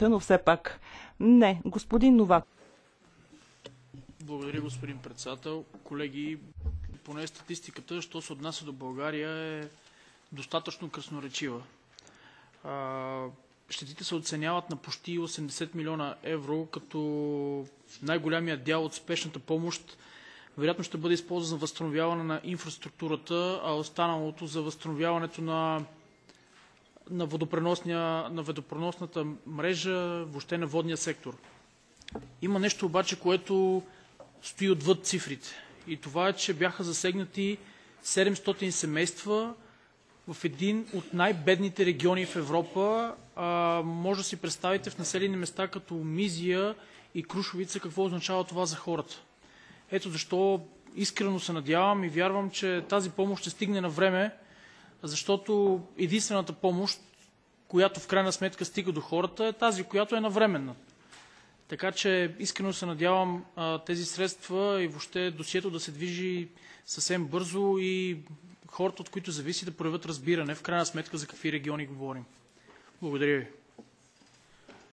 Но все пак не. Господин Новак. Благодаря, господин председател. Колеги, поне статистиката, що се отнася до България, е достатъчно красноречива. Щетите се оценяват на почти 80 милиона евро, като най-голямият дял от спешната помощ вероятно ще бъде използван за възстановяване на инфраструктурата, а останалото за възстановяването на водопреносната мрежа, въобще на водния сектор. Има нещо обаче, което стои отвъд цифрите. И това е, че бяха засегнати 700 семейства в един от най-бедните региони в Европа. Може да си представите в населени места като Мизия и Крушовица какво означава това за хората. Ето защо искрено се надявам и вярвам, че тази помощ ще стигне на време, защото единствената помощ, която в крайна сметка стига до хората, е тази, която е навременна. Така че искрено се надявам тези средства и въобще досието да се движи съвсем бързо и хората, от които зависи, да проявят разбиране в крайна сметка за какви региони говорим. Благодаря ви.